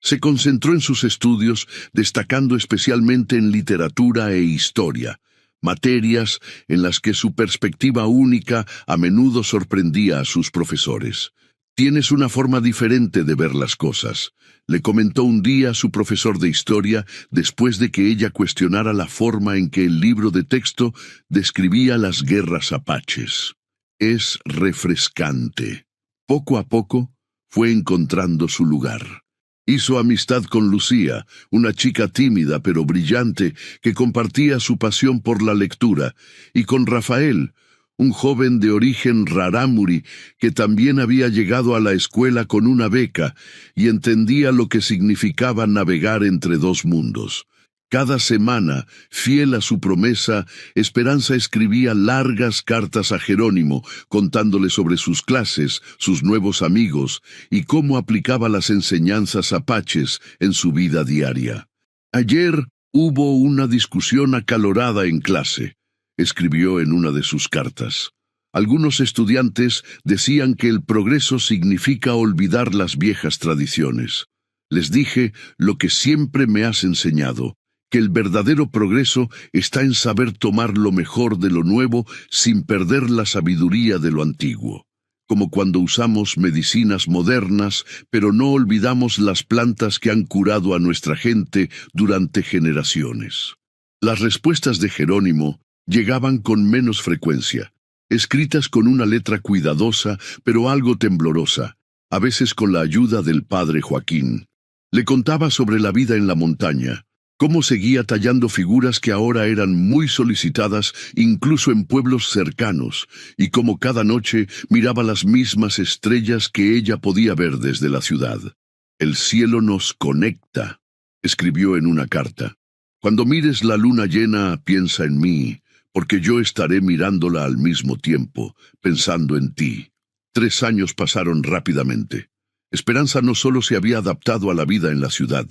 Speaker 1: Se concentró en sus estudios, destacando especialmente en literatura e historia, materias en las que su perspectiva única a menudo sorprendía a sus profesores. «Tienes una forma diferente de ver las cosas», le comentó un día su profesor de historia después de que ella cuestionara la forma en que el libro de texto describía las guerras apaches. «Es refrescante». Poco a poco fue encontrando su lugar. Hizo amistad con Lucía, una chica tímida pero brillante que compartía su pasión por la lectura, y con Rafael, un joven de origen rarámuri que también había llegado a la escuela con una beca y entendía lo que significaba navegar entre dos mundos. Cada semana, fiel a su promesa, Esperanza escribía largas cartas a Jerónimo, contándole sobre sus clases, sus nuevos amigos y cómo aplicaba las enseñanzas apaches en su vida diaria. «Ayer hubo una discusión acalorada en clase», escribió en una de sus cartas. «Algunos estudiantes decían que el progreso significa olvidar las viejas tradiciones. Les dije lo que siempre me has enseñado, que el verdadero progreso está en saber tomar lo mejor de lo nuevo sin perder la sabiduría de lo antiguo. Como cuando usamos medicinas modernas, pero no olvidamos las plantas que han curado a nuestra gente durante generaciones». Las respuestas de Jerónimo llegaban con menos frecuencia, escritas con una letra cuidadosa, pero algo temblorosa, a veces con la ayuda del padre Joaquín. Le contaba sobre la vida en la montaña, cómo seguía tallando figuras que ahora eran muy solicitadas incluso en pueblos cercanos, y cómo cada noche miraba las mismas estrellas que ella podía ver desde la ciudad. «El cielo nos conecta», escribió en una carta. «Cuando mires la luna llena, piensa en mí, porque yo estaré mirándola al mismo tiempo, pensando en ti». 3 años pasaron rápidamente. Esperanza no solo se había adaptado a la vida en la ciudad,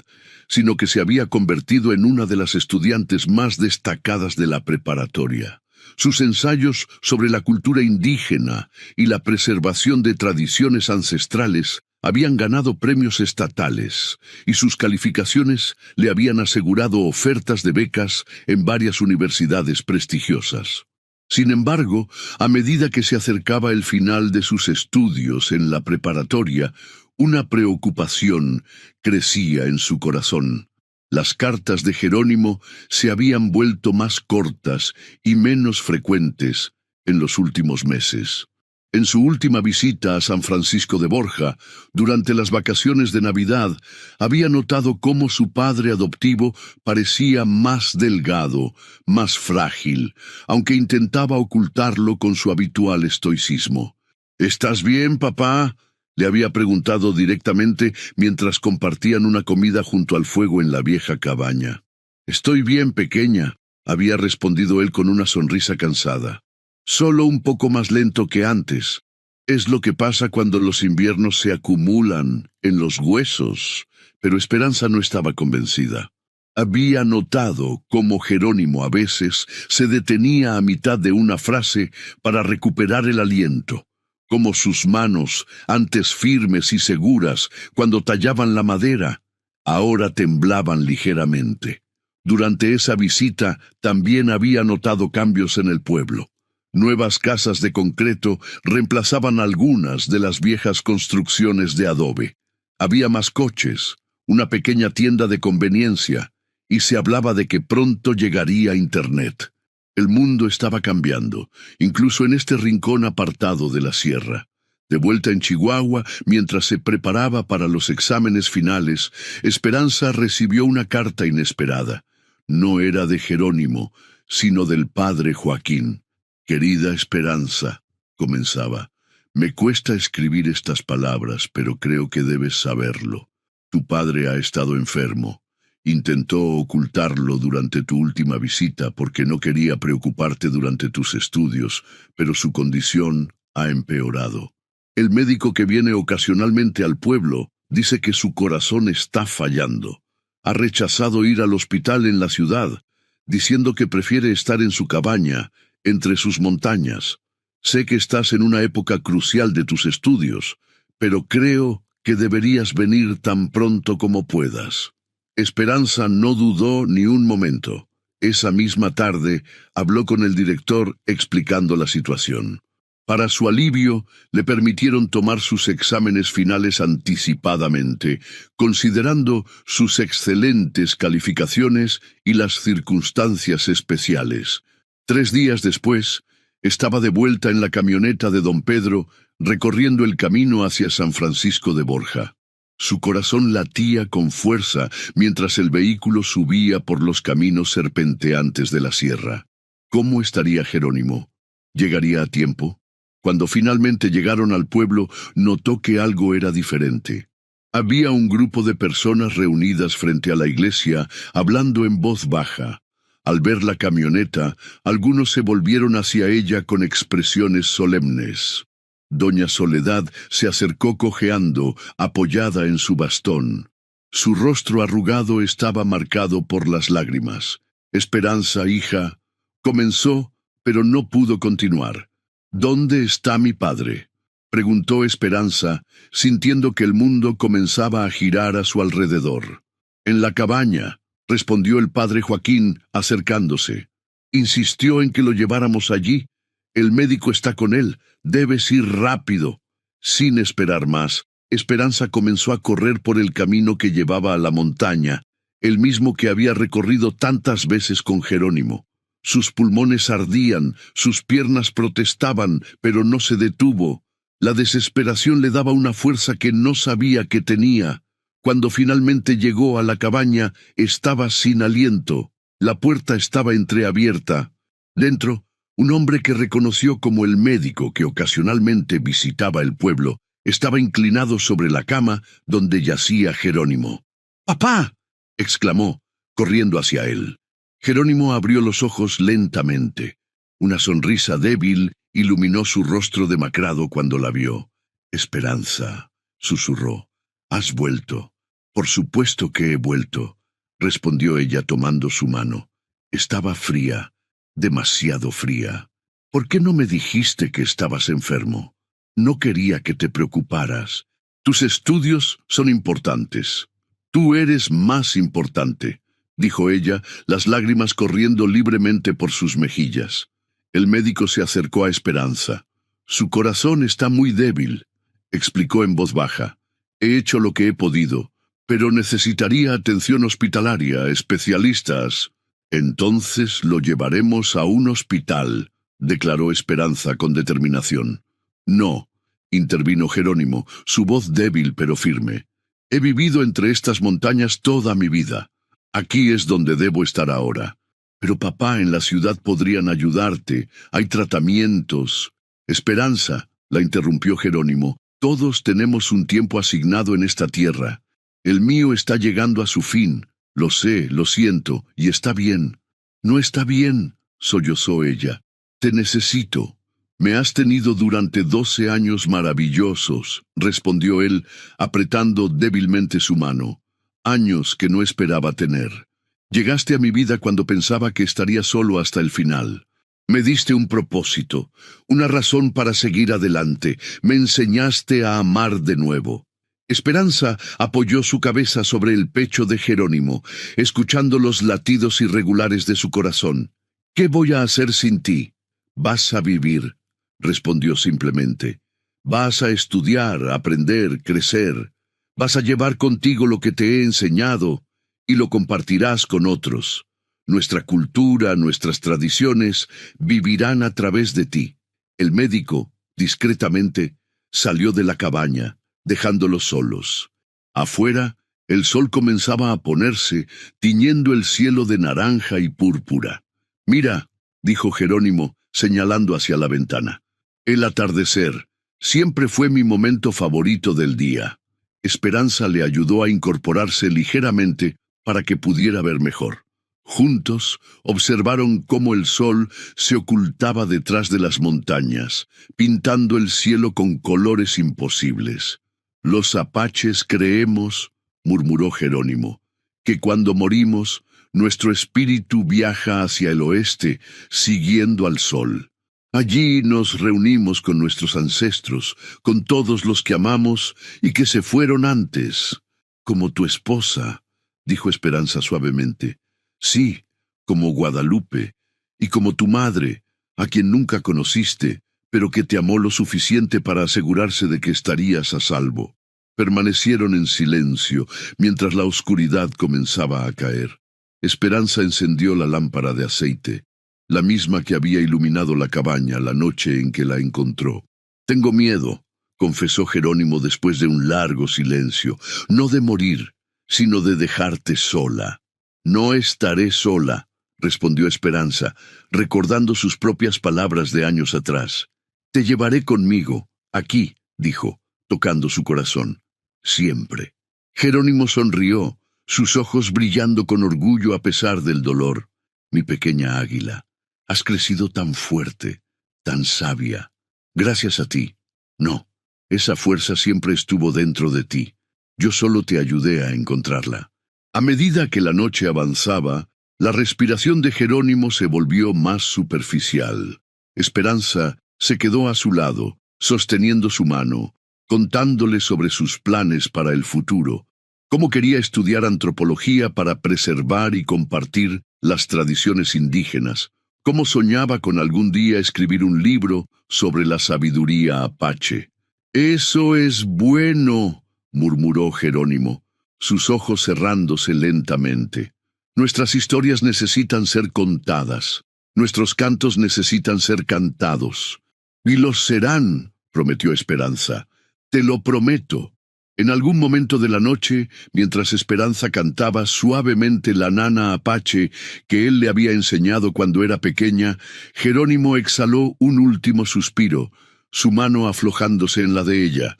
Speaker 1: sino que se había convertido en una de las estudiantes más destacadas de la preparatoria. Sus ensayos sobre la cultura indígena y la preservación de tradiciones ancestrales habían ganado premios estatales, y sus calificaciones le habían asegurado ofertas de becas en varias universidades prestigiosas. Sin embargo, a medida que se acercaba el final de sus estudios en la preparatoria, una preocupación crecía en su corazón. Las cartas de Jerónimo se habían vuelto más cortas y menos frecuentes en los últimos meses. En su última visita a San Francisco de Borja, durante las vacaciones de Navidad, había notado cómo su padre adoptivo parecía más delgado, más frágil, aunque intentaba ocultarlo con su habitual estoicismo. «¿Estás bien, papá?», le había preguntado directamente mientras compartían una comida junto al fuego en la vieja cabaña. «Estoy bien, pequeña», había respondido él con una sonrisa cansada. «Solo un poco más lento que antes. Es lo que pasa cuando los inviernos se acumulan en los huesos». Pero Esperanza no estaba convencida. Había notado cómo Jerónimo a veces se detenía a mitad de una frase para recuperar el aliento, como sus manos, antes firmes y seguras cuando tallaban la madera, ahora temblaban ligeramente. Durante esa visita también había notado cambios en el pueblo. Nuevas casas de concreto reemplazaban algunas de las viejas construcciones de adobe. Había más coches, una pequeña tienda de conveniencia, y se hablaba de que pronto llegaría Internet. El mundo estaba cambiando, incluso en este rincón apartado de la sierra. De vuelta en Chihuahua, mientras se preparaba para los exámenes finales, Esperanza recibió una carta inesperada. No era de Jerónimo, sino del padre Joaquín. «Querida Esperanza», comenzaba, «me cuesta escribir estas palabras, pero creo que debes saberlo. Tu padre ha estado enfermo. Intentó ocultarlo durante tu última visita porque no quería preocuparte durante tus estudios, pero su condición ha empeorado. El médico que viene ocasionalmente al pueblo dice que su corazón está fallando. Ha rechazado ir al hospital en la ciudad. diciendo que prefiere estar en su cabaña, entre sus montañas. Sé que estás en una época crucial de tus estudios, pero creo que deberías venir tan pronto como puedas. Esperanza no dudó ni un momento. Esa misma tarde habló con el director explicando la situación. Para su alivio, le permitieron tomar sus exámenes finales anticipadamente, considerando sus excelentes calificaciones y las circunstancias especiales. 3 días después, estaba de vuelta en la camioneta de don Pedro, recorriendo el camino hacia San Francisco de Borja. Su corazón latía con fuerza mientras el vehículo subía por los caminos serpenteantes de la sierra. ¿Cómo estaría Jerónimo? ¿Llegaría a tiempo? Cuando finalmente llegaron al pueblo, notó que algo era diferente. Había un grupo de personas reunidas frente a la iglesia, hablando en voz baja. Al ver la camioneta, algunos se volvieron hacia ella con expresiones solemnes. Doña Soledad se acercó cojeando, apoyada en su bastón. Su rostro arrugado estaba marcado por las lágrimas. Esperanza, hija, comenzó, pero no pudo continuar. ¿Dónde está mi padre?, preguntó Esperanza, sintiendo que el mundo comenzaba a girar a su alrededor. En la cabaña, respondió el padre Joaquín, acercándose. Insistió en que lo lleváramos allí. El médico está con él. Debes ir rápido. Sin esperar más, Esperanza comenzó a correr por el camino que llevaba a la montaña, el mismo que había recorrido tantas veces con Jerónimo. Sus pulmones ardían, sus piernas protestaban, pero no se detuvo. La desesperación le daba una fuerza que no sabía que tenía. Cuando finalmente llegó a la cabaña, estaba sin aliento. La puerta estaba entreabierta. Dentro, un hombre que reconoció como el médico que ocasionalmente visitaba el pueblo, estaba inclinado sobre la cama donde yacía Jerónimo. ¡Papá!, exclamó, corriendo hacia él. Jerónimo abrió los ojos lentamente. Una sonrisa débil iluminó su rostro demacrado cuando la vio. «Esperanza», susurró, «has vuelto». «Por supuesto que he vuelto», respondió ella tomando su mano. Estaba fría, demasiado fría. «¿Por qué no me dijiste que estabas enfermo? No quería que te preocuparas. Tus estudios son importantes. Tú eres más importante», dijo ella, las lágrimas corriendo libremente por sus mejillas. El médico se acercó a Esperanza. «Su corazón está muy débil», explicó en voz baja. «He hecho lo que he podido, pero necesitaría atención hospitalaria, especialistas». «Entonces lo llevaremos a un hospital», declaró Esperanza con determinación. «No», intervino Jerónimo, su voz débil pero firme. «He vivido entre estas montañas toda mi vida. Aquí es donde debo estar ahora. Pero papá, en la ciudad podrían ayudarte. Hay tratamientos». «Esperanza», la interrumpió Jerónimo, «todos tenemos un tiempo asignado en esta tierra. El mío está llegando a su fin. Lo sé, lo siento, y está bien». «No está bien», sollozó ella. «Te necesito». «Me has tenido durante 12 años maravillosos», respondió él, apretando débilmente su mano. «Años que no esperaba tener. Llegaste a mi vida cuando pensaba que estaría solo hasta el final. Me diste un propósito, una razón para seguir adelante. Me enseñaste a amar de nuevo». Esperanza apoyó su cabeza sobre el pecho de Jerónimo, escuchando los latidos irregulares de su corazón. «¿Qué voy a hacer sin ti?» «Vas a vivir», respondió simplemente. «Vas a estudiar, aprender, crecer. Vas a llevar contigo lo que te he enseñado y lo compartirás con otros. Nuestra cultura, nuestras tradiciones vivirán a través de ti». El médico, discretamente, salió de la cabaña, dejándolos solos. Afuera, el sol comenzaba a ponerse, tiñendo el cielo de naranja y púrpura. «Mira», dijo Jerónimo, señalando hacia la ventana. «El atardecer siempre fue mi momento favorito del día». Esperanza le ayudó a incorporarse ligeramente para que pudiera ver mejor. Juntos observaron cómo el sol se ocultaba detrás de las montañas, pintando el cielo con colores imposibles. «Los apaches creemos», murmuró Jerónimo, «que cuando morimos, nuestro espíritu viaja hacia el oeste, siguiendo al sol. Allí nos reunimos con nuestros ancestros, con todos los que amamos y que se fueron antes, como tu esposa, dijo Esperanza suavemente. Sí, como Guadalupe, y como tu madre, a quien nunca conociste, pero que te amó lo suficiente para asegurarse de que estarías a salvo. Permanecieron en silencio mientras la oscuridad comenzaba a caer. Esperanza encendió la lámpara de aceite, la misma que había iluminado la cabaña la noche en que la encontró. «Tengo miedo», confesó Jerónimo después de un largo silencio, «no de morir, sino de dejarte sola». «No estaré sola», respondió Esperanza, recordando sus propias palabras de años atrás. «Te llevaré conmigo, aquí», dijo, tocando su corazón. «Siempre». Jerónimo sonrió, sus ojos brillando con orgullo a pesar del dolor. «Mi pequeña águila, has crecido tan fuerte, tan sabia. Gracias a ti. No, esa fuerza siempre estuvo dentro de ti. Yo solo te ayudé a encontrarla». A medida que la noche avanzaba, la respiración de Jerónimo se volvió más superficial. Esperanza se quedó a su lado, sosteniendo su mano, contándole sobre sus planes para el futuro, cómo quería estudiar antropología para preservar y compartir las tradiciones indígenas, cómo soñaba con algún día escribir un libro sobre la sabiduría apache. «Eso es bueno», murmuró Jerónimo, sus ojos cerrándose lentamente. «Nuestras historias necesitan ser contadas, nuestros cantos necesitan ser cantados. Y los serán», prometió Esperanza. «Te lo prometo». En algún momento de la noche, mientras Esperanza cantaba suavemente la nana apache que él le había enseñado cuando era pequeña, Jerónimo exhaló un último suspiro, su mano aflojándose en la de ella.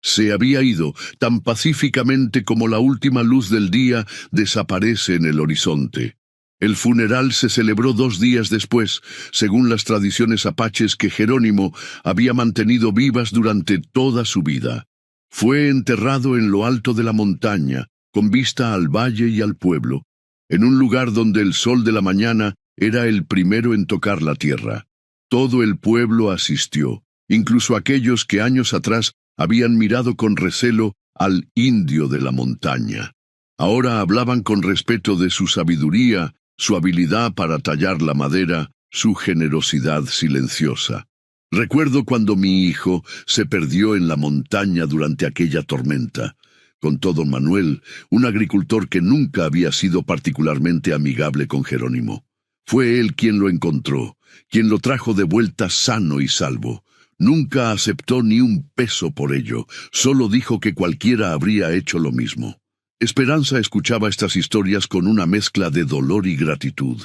Speaker 1: Se había ido, tan pacíficamente como la última luz del día desaparece en el horizonte. El funeral se celebró 2 días después, según las tradiciones apaches que Jerónimo había mantenido vivas durante toda su vida. Fue enterrado en lo alto de la montaña, con vista al valle y al pueblo, en un lugar donde el sol de la mañana era el primero en tocar la tierra. Todo el pueblo asistió, incluso aquellos que años atrás habían mirado con recelo al indio de la montaña. Ahora hablaban con respeto de su sabiduría, su habilidad para tallar la madera, su generosidad silenciosa. «Recuerdo cuando mi hijo se perdió en la montaña durante aquella tormenta», contó don Manuel, un agricultor que nunca había sido particularmente amigable con Jerónimo. Fue él quien lo encontró, quien lo trajo de vuelta sano y salvo. Nunca aceptó ni un peso por ello, solo dijo que cualquiera habría hecho lo mismo. Esperanza escuchaba estas historias con una mezcla de dolor y gratitud.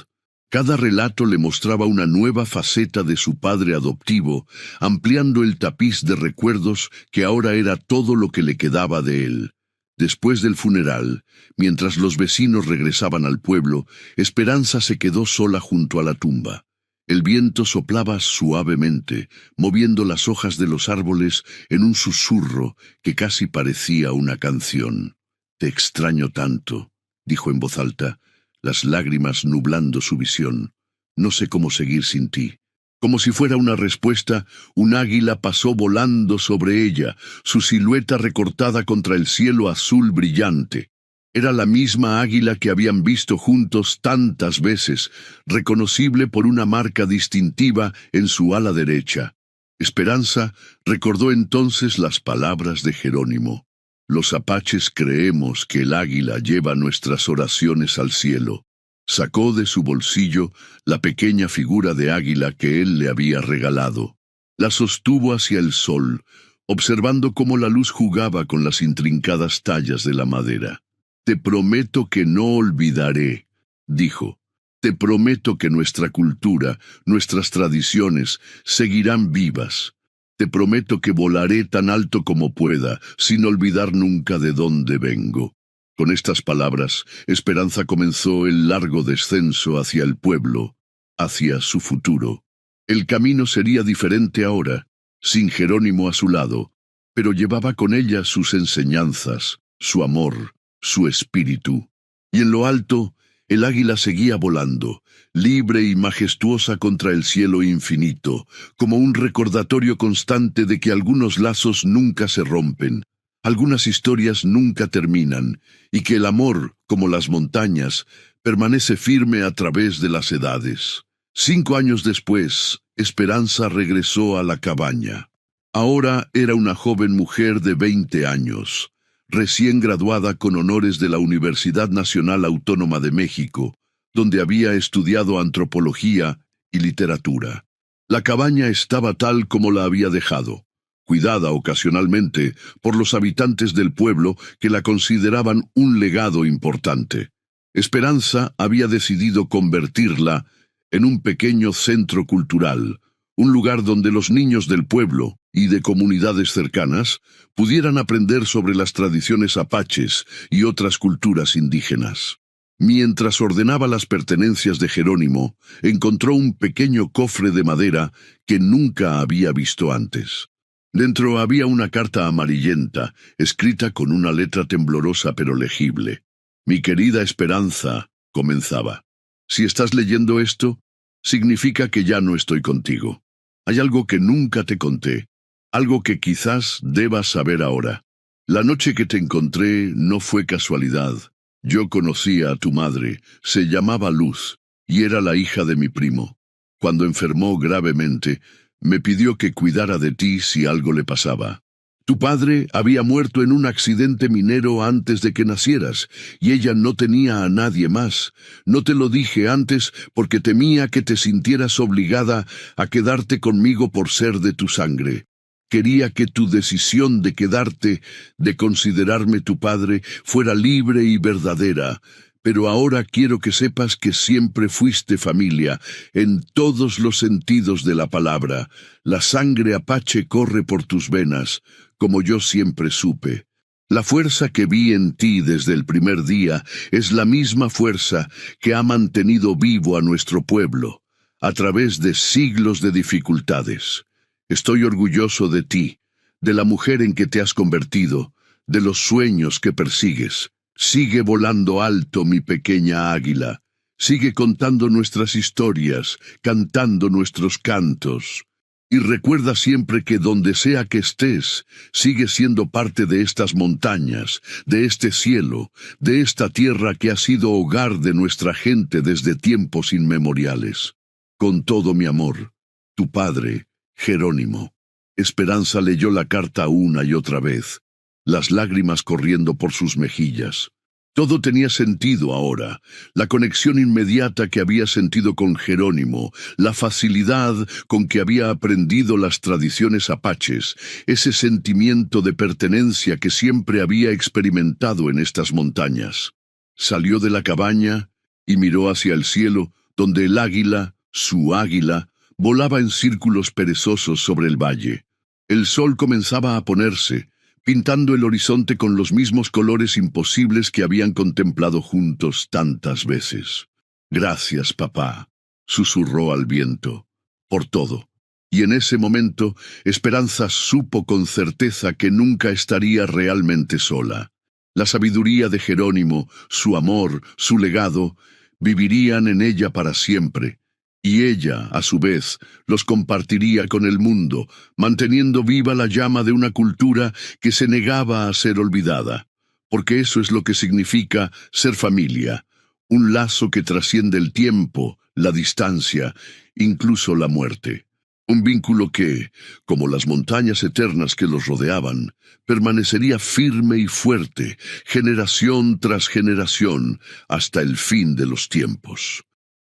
Speaker 1: Cada relato le mostraba una nueva faceta de su padre adoptivo, ampliando el tapiz de recuerdos que ahora era todo lo que le quedaba de él. Después del funeral, mientras los vecinos regresaban al pueblo, Esperanza se quedó sola junto a la tumba. El viento soplaba suavemente, moviendo las hojas de los árboles en un susurro que casi parecía una canción. «Te extraño tanto», dijo en voz alta, las lágrimas nublando su visión. «No sé cómo seguir sin ti». Como si fuera una respuesta, un águila pasó volando sobre ella, su silueta recortada contra el cielo azul brillante. Era la misma águila que habían visto juntos tantas veces, reconocible por una marca distintiva en su ala derecha. Esperanza recordó entonces las palabras de Jerónimo. «Los apaches creemos que el águila lleva nuestras oraciones al cielo». Sacó de su bolsillo la pequeña figura de águila que él le había regalado. La sostuvo hacia el sol, observando cómo la luz jugaba con las intrincadas tallas de la madera. «Te prometo que no olvidaré», dijo. «Te prometo que nuestra cultura, nuestras tradiciones, seguirán vivas. Te prometo que volaré tan alto como pueda, sin olvidar nunca de dónde vengo». Con estas palabras, Esperanza comenzó el largo descenso hacia el pueblo, hacia su futuro. El camino sería diferente ahora, sin Jerónimo a su lado, pero llevaba con ella sus enseñanzas, su amor, su espíritu. Y en lo alto, El águila seguía volando, libre y majestuosa contra el cielo infinito, como un recordatorio constante de que algunos lazos nunca se rompen, algunas historias nunca terminan, y que el amor, como las montañas, permanece firme a través de las edades. 5 años después, Esperanza regresó a la cabaña. Ahora era una joven mujer de 20 años, recién graduada con honores de la Universidad Nacional Autónoma de México, donde había estudiado antropología y literatura. La cabaña estaba tal como la había dejado, cuidada ocasionalmente por los habitantes del pueblo que la consideraban un legado importante. Esperanza había decidido convertirla en un pequeño centro cultural, un lugar donde los niños del pueblo y de comunidades cercanas pudieran aprender sobre las tradiciones apaches y otras culturas indígenas. Mientras ordenaba las pertenencias de Jerónimo, encontró un pequeño cofre de madera que nunca había visto antes. Dentro había una carta amarillenta, escrita con una letra temblorosa pero legible. «Mi querida Esperanza», comenzaba, «si estás leyendo esto, significa que ya no estoy contigo. Hay algo que nunca te conté, algo que quizás debas saber ahora. La noche que te encontré no fue casualidad. Yo conocía a tu madre, se llamaba Luz, y era la hija de mi primo. Cuando enfermó gravemente, me pidió que cuidara de ti si algo le pasaba. Tu padre había muerto en un accidente minero antes de que nacieras, y ella no tenía a nadie más. No te lo dije antes porque temía que te sintieras obligada a quedarte conmigo por ser de tu sangre. Quería que tu decisión de quedarte, de considerarme tu padre, fuera libre y verdadera. Pero ahora quiero que sepas que siempre fuiste familia, en todos los sentidos de la palabra. La sangre apache corre por tus venas, como yo siempre supe. La fuerza que vi en ti desde el primer día es la misma fuerza que ha mantenido vivo a nuestro pueblo, a través de siglos de dificultades. Estoy orgulloso de ti, de la mujer en que te has convertido, de los sueños que persigues. Sigue volando alto, mi pequeña águila. Sigue contando nuestras historias, cantando nuestros cantos. Y recuerda siempre que donde sea que estés, sigues siendo parte de estas montañas, de este cielo, de esta tierra que ha sido hogar de nuestra gente desde tiempos inmemoriales. Con todo mi amor, tu padre, Jerónimo. Esperanza leyó la carta una y otra vez, las lágrimas corriendo por sus mejillas. Todo tenía sentido ahora, la conexión inmediata que había sentido con Jerónimo, la facilidad con que había aprendido las tradiciones apaches, ese sentimiento de pertenencia que siempre había experimentado en estas montañas. Salió de la cabaña y miró hacia el cielo, donde el águila, su águila, volaba en círculos perezosos sobre el valle. El sol comenzaba a ponerse, pintando el horizonte con los mismos colores imposibles que habían contemplado juntos tantas veces. «Gracias, papá», susurró al viento, «por todo». Y en ese momento, Esperanza supo con certeza que nunca estaría realmente sola. La sabiduría de Jerónimo, su amor, su legado, vivirían en ella para siempre. Y ella, a su vez, los compartiría con el mundo, manteniendo viva la llama de una cultura que se negaba a ser olvidada, porque eso es lo que significa ser familia, un lazo que trasciende el tiempo, la distancia, incluso la muerte. Un vínculo que, como las montañas eternas que los rodeaban, permanecería firme y fuerte, generación tras generación, hasta el fin de los tiempos.